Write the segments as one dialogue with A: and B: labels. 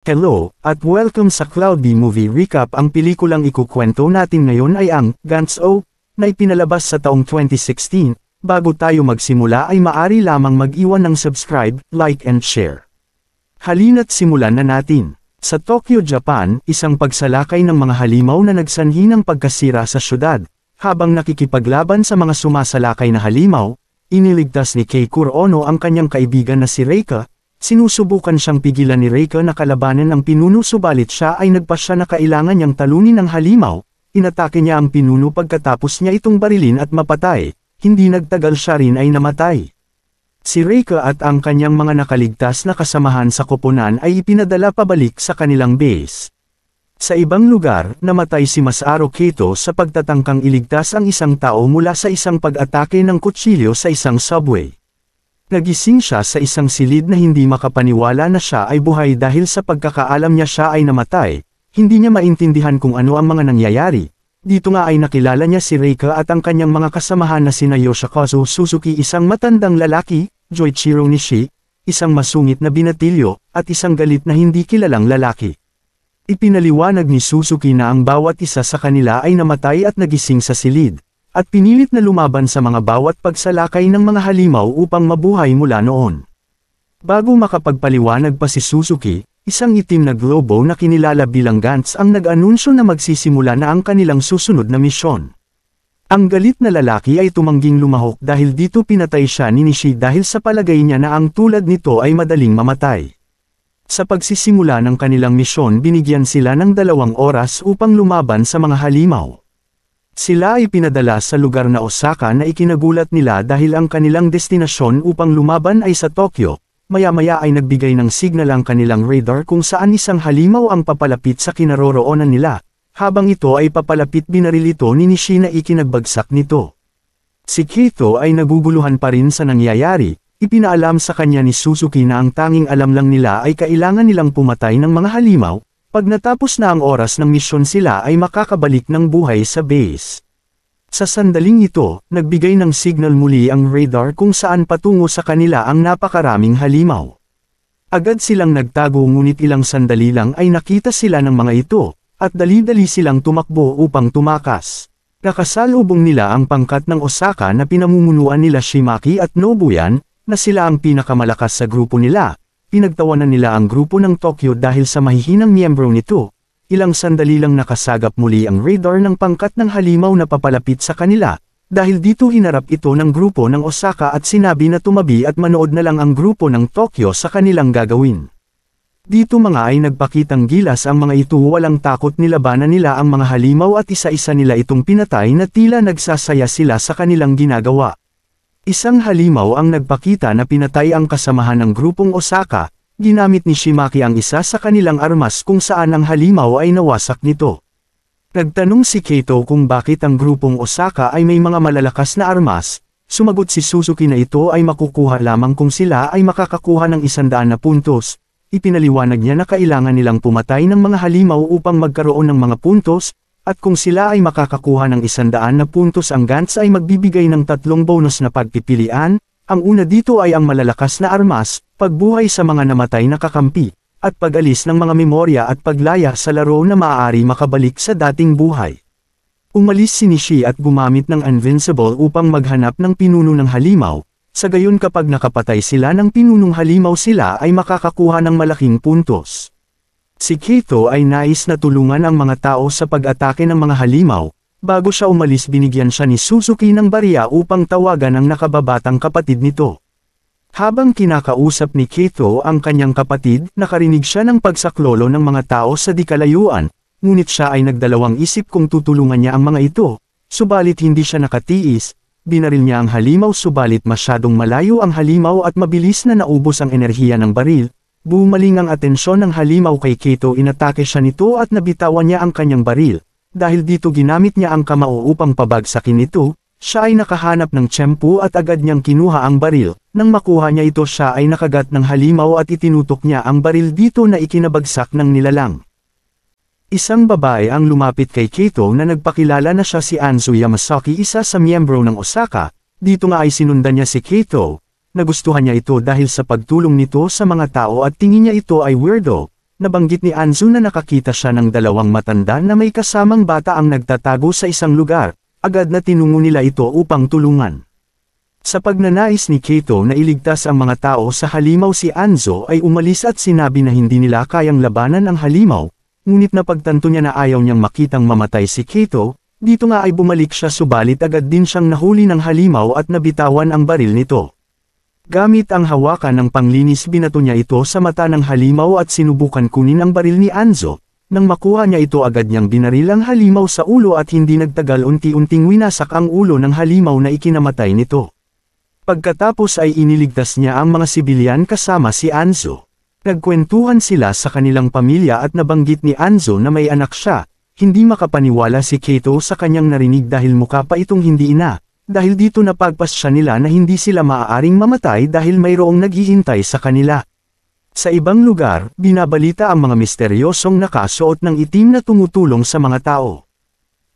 A: Hello, at welcome sa Cloudy Movie Recap. Ang pelikulang ikukwento natin ngayon ay ang Guns O! Na ipinalabas sa taong 2016. Bago tayo magsimula ay maaari lamang mag-iwan ng subscribe, like and share. Halina't simulan na natin. Sa Tokyo, Japan, isang pagsalakay ng mga halimaw na nagsanhi ng pagkasira sa syudad. Habang nakikipaglaban sa mga sumasalakay na halimaw, iniligtas ni Kei Kurono ang kanyang kaibigan na si Reika. Sinusubukan siyang pigilan ni Reika na kalabanan ang pinuno, subalit siya ay nagpasya na kailangan niyang talunin ang halimaw. Inatake niya ang pinuno pagkatapos niya itong barilin at mapatay. Hindi nagtagal siya rin ay namatay. Si Reika at ang kanyang mga nakaligtas na kasamahan sa koponan ay ipinadala pabalik sa kanilang base. Sa ibang lugar, namatay si Masaru Kato sa pagtatangkang iligtas ang isang tao mula sa isang pag-atake ng kutsilyo sa isang subway. Nagising siya sa isang silid na hindi makapaniwala na siya ay buhay dahil sa pagkakaalam niya siya ay namatay. Hindi niya maintindihan kung ano ang mga nangyayari. Dito nga ay nakilala niya si Reika at ang kanyang mga kasamahan na sina Yoshikazu Suzuki, isang matandang lalaki, Joichiro Nishi, isang masungit na binatilyo, at isang galit na hindi kilalang lalaki. Ipinaliwanag ni Suzuki na ang bawat isa sa kanila ay namatay at nagising sa silid, at pinilit na lumaban sa mga bawat pagsalakay ng mga halimaw upang mabuhay mula noon. Bago makapagpaliwanag pa si Suzuki, isang itim na globo na kinilala bilang Gantz ang nag-anunsyo na magsisimula na ang kanilang susunod na misyon. Ang galit na lalaki ay tumangging lumahok dahil dito pinatay siya ni Nishi dahil sa palagay niya na ang tulad nito ay madaling mamatay. Sa pagsisimula ng kanilang misyon, binigyan sila ng 2 oras upang lumaban sa mga halimaw. Sila ay pinadala sa lugar na Osaka na ikinagulat nila dahil ang kanilang destinasyon upang lumaban ay sa Tokyo. Maya-maya ay nagbigay ng signal ang kanilang radar kung saan isang halimaw ang papalapit sa kinaroroonan nila. Habang ito ay papalapit, binaril ito ni Nishi na ikinagbagsak nito. Si Kato ay naguguluhan pa rin sa nangyayari. Ipinaalam sa kanya ni Suzuki na ang tanging alam lang nila ay kailangan nilang pumatay ng mga halimaw. Pag natapos na ang oras ng misyon, sila ay makakabalik ng buhay sa base. Sa sandaling ito, nagbigay ng signal muli ang radar kung saan patungo sa kanila ang napakaraming halimaw. Agad silang nagtago, ngunit ilang sandali lang ay nakita sila ng mga ito, at dali-dali silang tumakbo upang tumakas. Nakasalubong nila ang pangkat ng Osaka na pinamumunuan nila Shimaki at Nobuyan, na sila ang pinakamalakas sa grupo nila. Pinagtawanan nila ang grupo ng Tokyo dahil sa mahihinang miyembro nito. Ilang sandali lang nakasagap muli ang radar ng pangkat ng halimaw na papalapit sa kanila. Dahil dito hinarap ito ng grupo ng Osaka at sinabi na tumabi at manood na lang ang grupo ng Tokyo sa kanilang gagawin. Dito mga ay nagpakitang gilas ang mga ito, walang takot, nilabanan nila ang mga halimaw at isa-isa nila itong pinatay na tila nagsasaya sila sa kanilang ginagawa. Isang halimaw ang nagpakita na pinatay ang kasamahan ng grupong Osaka. Ginamit ni Shimaki ang isa sa kanilang armas kung saan ang halimaw ay nawasak nito. Nagtanong si Kato kung bakit ang grupong Osaka ay may mga malalakas na armas. Sumagot si Suzuki na ito ay makukuha lamang kung sila ay makakakuha ng 100 na puntos. Ipinaliwanag niya na kailangan nilang pumatay ng mga halimaw upang magkaroon ng mga puntos. At kung sila ay makakakuha ng 100 na puntos, ang Gantz ay magbibigay ng 3 bonus na pagpipilian. Ang una dito ay ang malalakas na armas, pagbuhay sa mga namatay na kakampi, at pag-alis ng mga memorya at paglaya sa laro na maaari makabalik sa dating buhay. Umalis si Nishi at gumamit ng Invincible upang maghanap ng pinuno ng halimaw. Sa gayon, kapag nakapatay sila ng pinunong halimaw, sila ay makakakuha ng malaking puntos. Si Kato ay nais na tulungan ang mga tao sa pag-atake ng mga halimaw. Bago siya umalis, binigyan siya ni Suzuki ng barya upang tawagan ang nakababatang kapatid nito. Habang kinakausap ni Kato ang kanyang kapatid, nakarinig siya ng pagsaklolo ng mga tao sa di kalayuan, ngunit siya ay nagdalawang isip kung tutulungan niya ang mga ito. Subalit hindi siya nakatiis, binaril niya ang halimaw, subalit masyadong malayo ang halimaw at mabilis na naubos ang enerhiya ng baril. Bumaling ang atensyon ng halimaw kay Kato, inatake siya nito at nabitawan niya ang kanyang baril. Dahil dito ginamit niya ang kamao upang pabagsakin ito. Siya ay nakahanap ng tiyempo at agad niyang kinuha ang baril. Nang makuha niya ito, siya ay nakagat ng halimaw at itinutok niya ang baril dito na ikinabagsak ng nilalang. Isang babae ang lumapit kay Kato na nagpakilala na siya si Anzu Yamasaki, isa sa miyembro ng Osaka. Dito nga ay sinundan niya si Kato. Nagustuhan niya ito dahil sa pagtulong nito sa mga tao at tingin niya ito ay weirdo. nabanggit ni Anzu na nakakita siya ng dalawang matanda na may kasamang bata ang nagtatago sa isang lugar, agad na tinungo nila ito upang tulungan. Sa pagnanais ni Kaito na iligtas ang mga tao sa halimaw, si Anzu ay umalis at sinabi na hindi nila kayang labanan ang halimaw, ngunit napagtanto niya na ayaw niyang makitang mamatay si Kaito. Dito nga ay bumalik siya, subalit agad din siyang nahuli ng halimaw at nabitawan ang baril nito. Gamit ang hawakan ng panglinis, binato niya ito sa mata ng halimaw at sinubukan kunin ang baril ni Anzu. Nang makuha niya ito, agad niyang binaril ang halimaw sa ulo at hindi nagtagal unti-unting winasak ang ulo ng halimaw na ikinamatay nito. Pagkatapos ay iniligtas niya ang mga sibilyan kasama si Anzu. Nagkwentuhan sila sa kanilang pamilya at nabanggit ni Anzu na may anak siya. Hindi makapaniwala si Kaito sa kanyang narinig dahil mukha pa itong hindi ina. Dahil dito napagpasya nila na hindi sila maaaring mamatay dahil mayroong naghihintay sa kanila. Sa ibang lugar, binabalita ang mga misteryosong nakasuot ng itim na tumutulong sa mga tao.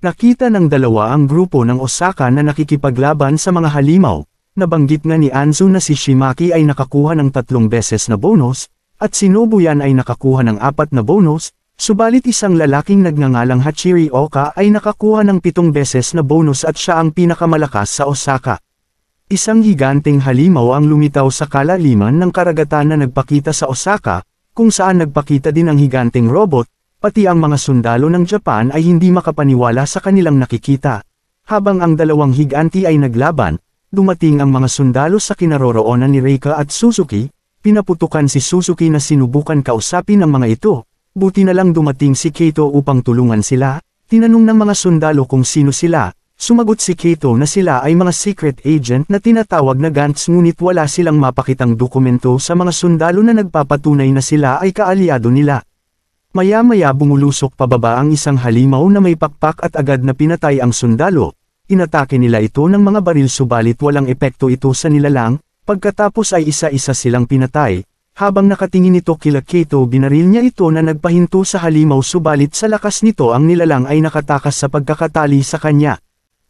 A: Nakita ng dalawa ang grupo ng Osaka na nakikipaglaban sa mga halimaw. Nabanggit nga ni Anzu na si Shimaki ay nakakuha ng 3 beses na bonus, at si Nobuyan ay nakakuha ng 4 na bonus, subalit isang lalaking nagngangalang Hachiri Oka ay nakakuha ng 7 beses na bonus at siya ang pinakamalakas sa Osaka. Isang higanteng halimaw ang lumitaw sa kalaliman ng karagatan na nagpakita sa Osaka, kung saan nagpakita din ang higanteng robot, pati ang mga sundalo ng Japan ay hindi makapaniwala sa kanilang nakikita. Habang ang dalawang higanti ay naglaban, dumating ang mga sundalo sa kinaroroonan ni Reika at Suzuki, pinaputukan si Suzuki na sinubukan kausapin ang mga ito, buti na lang dumating si Kaito upang tulungan sila. Tinanong ng mga sundalo kung sino sila, sumagot si Kaito na sila ay mga secret agent na tinatawag na Gantz, ngunit wala silang mapakitang dokumento sa mga sundalo na nagpapatunay na sila ay kaalyado nila. Maya-maya bumulusok pababa ang isang halimaw na may pakpak at agad na pinatay ang sundalo. Inatake nila ito ng mga baril subalit walang epekto ito sa nilalang, pagkatapos ay isa-isa silang pinatay. Habang nakatingin ito kila Kaito, binaril niya ito na nagpahinto sa halimaw subalit sa lakas nito ang nilalang ay nakatakas sa pagkakatali sa kanya.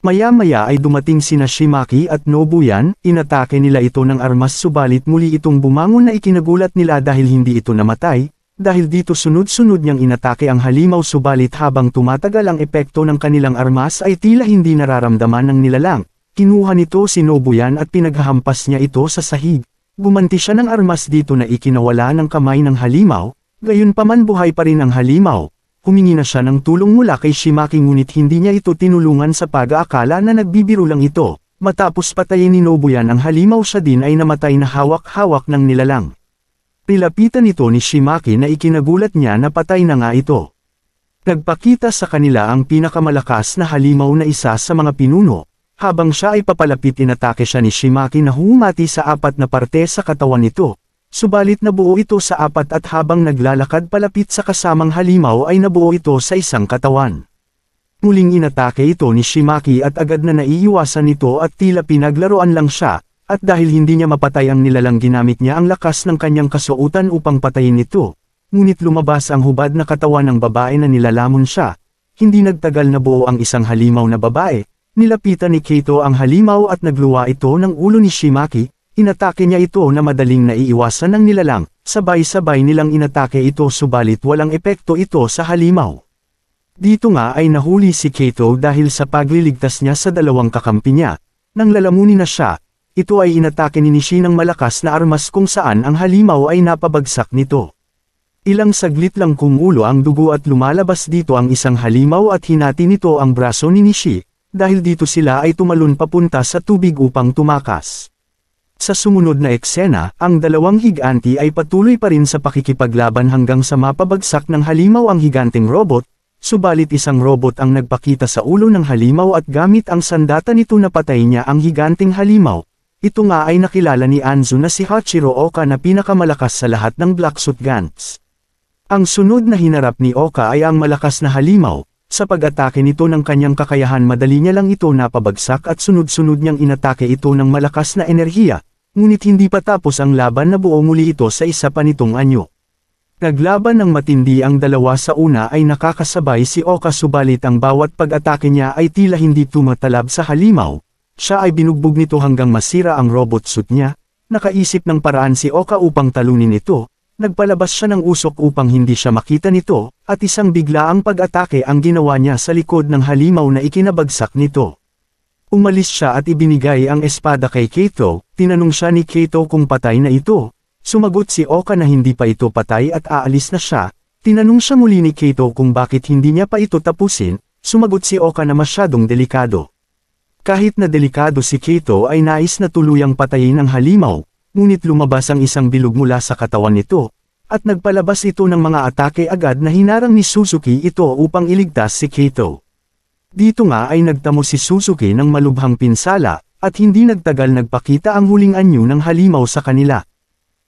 A: Maya-maya ay dumating sina Shimaki at Nobuyan, inatake nila ito ng armas subalit muli itong bumangon na ikinagulat nila dahil hindi ito namatay. Dahil dito sunod-sunod niyang inatake ang halimaw subalit habang tumatagal ang epekto ng kanilang armas ay tila hindi nararamdaman ng nilalang. Kinuha nito si Nobuyan at pinaghahampas niya ito sa sahig. Gumanti siya ng armas dito na ikinawala ng kamay ng halimaw, gayunpaman buhay pa rin ang halimaw. Humingi na siya ng tulong mula kay Shimaki ngunit hindi niya ito tinulungan sa pag-aakala na nagbibiro lang ito. Matapos patayin ni Nobuyan ang halimaw, siya din ay namatay na hawak-hawak ng nilalang. Nilapitan ito ni Shimaki na ikinagulat niya na patay na nga ito. Nagpakita sa kanila ang pinakamalakas na halimaw na isa sa mga pinuno. Habang siya ay papalapit, inatake siya ni Shimaki na humati sa 4 na parte sa katawan nito. Subalit nabuo ito sa 4 at habang naglalakad palapit sa kasamang halimaw ay nabuo ito sa isang katawan. Muling inatake ito ni Shimaki at agad na naiiwasan nito at tila pinaglaruan lang siya. At dahil hindi niya mapatay ang nilalang, ginamit niya ang lakas ng kanyang kasuotan upang patayin ito. Ngunit lumabas ang hubad na katawan ng babae na nilalamon siya. Hindi nagtagal na buo ang isang halimaw na babae. Nilapitan ni Kaito ang halimaw at nagluwa ito ng ulo ni Shimaki. Inatake niya ito na madaling naiiwasan ng nilalang. Sabay-sabay nilang inatake ito subalit walang epekto ito sa halimaw. Dito nga ay nahuli si Kaito dahil sa pagliligtas niya sa dalawang kakampi niya. Nang lalamunin na siya, ito ay inatake ni Nishi ng malakas na armas kung saan ang halimaw ay napabagsak nito. Ilang saglit lang kumulo ang dugo at lumalabas dito ang isang halimaw at hinati nito ang braso ni Nishi, dahil dito sila ay tumalon papunta sa tubig upang tumakas. Sa sumunod na eksena, ang dalawang higanti ay patuloy pa rin sa pakikipaglaban hanggang sa mapabagsak ng halimaw ang higanteng robot, subalit isang robot ang nagpakita sa ulo ng halimaw at gamit ang sandata nito napatay niya ang higanteng halimaw. Ito nga ay nakilala ni Anzu na si Hachiro Oka na pinakamalakas sa lahat ng Blacksuit Gantz. Ang sunod na hinarap ni Oka ay ang malakas na halimaw. Sa pag-atake nito ng kanyang kakayahan, madali niya lang ito napabagsak at sunod-sunod niyang inatake ito ng malakas na enerhiya. Ngunit hindi pa tapos ang laban na buo muli ito sa isa pa nitong anyo. Naglaban ng matindi ang dalawa. Sa una ay nakakasabay si Oka subalit ang bawat pag-atake niya ay tila hindi tumatalab sa halimaw. Siya ay binugbog nito hanggang masira ang robot suit niya. Nakaisip ng paraan si Oka upang talunin ito. nagpalabas siya ng usok upang hindi siya makita nito, at isang biglaang pag-atake ang ginawa niya sa likod ng halimaw na ikinabagsak nito. Umalis siya at ibinigay ang espada kay Kaito, tinanong siya ni Kaito kung patay na ito. Sumagot si Oka na hindi pa ito patay at aalis na siya. Tinanong siya muli ni Kaito kung bakit hindi niya pa ito tapusin, sumagot si Oka na masyadong delikado. Kahit na delikado si Kaito ay nais na tuluyang patayin ang halimaw, ngunit lumabas ang isang bilog mula sa katawan nito, at nagpalabas ito ng mga atake agad na hinarang ni Suzuki ito upang iligtas si Kaito. Dito nga ay nagtamo si Suzuki ng malubhang pinsala, at hindi nagtagal nagpakita ang huling anyo ng halimaw sa kanila.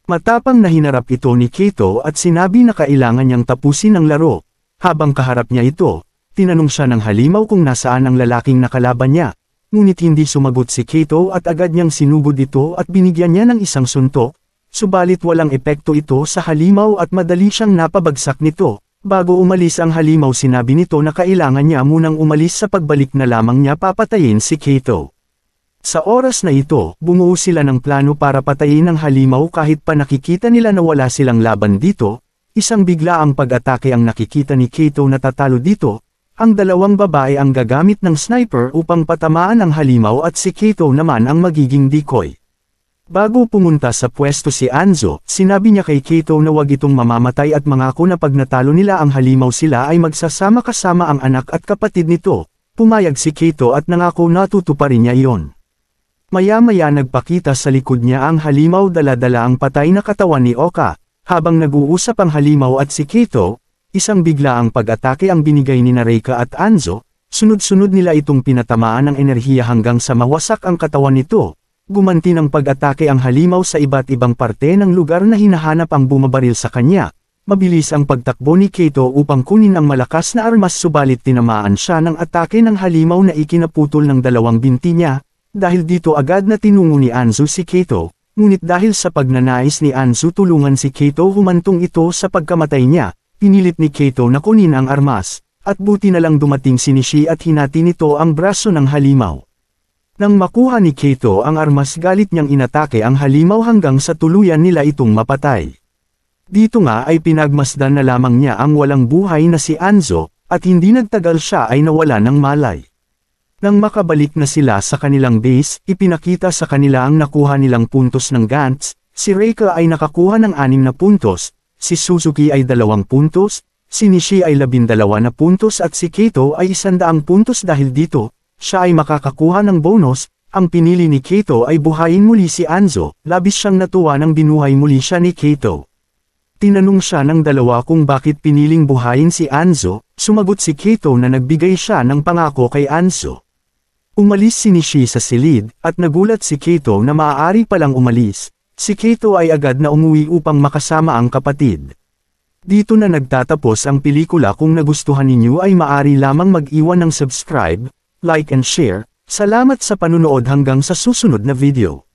A: Matapang na hinarap ito ni Kaito at sinabi na kailangan niyang tapusin ang laro. Habang kaharap niya ito, tinanong siya ng halimaw kung nasaan ang lalaking nakalaban niya. Ngunit hindi sumagot si Kaito at agad niyang sinugod ito at binigyan niya ng isang suntok, subalit walang epekto ito sa halimaw at madali siyang napabagsak nito. Bago umalis ang halimaw sinabi nito na kailangan niya munang umalis sa pagbalik na lamang niya papatayin si Kaito. Sa oras na ito, bumuo sila ng plano para patayin ang halimaw kahit pa nakikita nila na wala silang laban dito. Isang biglaang pag-atake ang nakikita ni Kaito na tatalo dito. Ang dalawang babae ang gagamit ng sniper upang patamaan ang halimaw at si Kaito naman ang magiging decoy. Bago pumunta sa pwesto si Anzo, sinabi niya kay Kaito na wag itong mamamatay at mangako na pag natalo nila ang halimaw sila ay magsasama kasama ang anak at kapatid nito. Pumayag si Kaito at nangako na tutuparin niya iyon. Maya-maya nagpakita sa likod niya ang halimaw dala-dala ang patay na katawan ni Oka. Habang nag-uusap ang halimaw at si Kaito, isang biglaang pag-atake ang binigay ni Reika at Anzo. Sunod-sunod nila itong pinatamaan ng enerhiya hanggang sa mawasak ang katawan nito. Gumanti ng pag-atake ang halimaw sa iba't ibang parte ng lugar na hinahanap ang bumabaril sa kanya. Mabilis ang pagtakbo ni Kaito upang kunin ang malakas na armas subalit tinamaan siya ng atake ng halimaw na ikinaputol ng dalawang binti niya. Dahil dito agad na tinungo ni Anzo si Kaito, ngunit dahil sa pagnanais ni Anzo tulungan si Kaito humantong ito sa pagkamatay niya, pinilit ni Kaito na kunin ang armas, at buti na lang dumating si Nishi at hinati nito ang braso ng halimaw. Nang makuha ni Kaito ang armas galit niyang inatake ang halimaw hanggang sa tuluyan nila itong mapatay. Dito nga ay pinagmasdan na lamang niya ang walang buhay na si Anzo, at hindi nagtagal siya ay nawala ng malay. Nang makabalik na sila sa kanilang base, ipinakita sa kanila ang nakuha nilang puntos ng Gantz. Si Reika ay nakakuha ng 6 na puntos, si Suzuki ay 2 puntos, si Nishi ay 12 na puntos at si Kaito ay 100 puntos dahil dito. Siya ay makakakuha ng bonus. Ang pinili ni Kaito ay buhayin muli si Anzo, labis siyang natuwa nang binuhay muli siya ni Kaito. Tinanong siya ng dalawa kung bakit piniling buhayin si Anzo, sumagot si Kaito na nagbigay siya ng pangako kay Anzo. Umalis si Nishi sa silid, at nagulat si Kaito na maaari palang umalis. Si Kaito ay agad na umuwi upang makasama ang kapatid. Dito na nagtatapos ang pelikula. Kung nagustuhan ninyo ay maaari lamang mag-iwan ng subscribe, like and share. Salamat sa panunood hanggang sa susunod na video.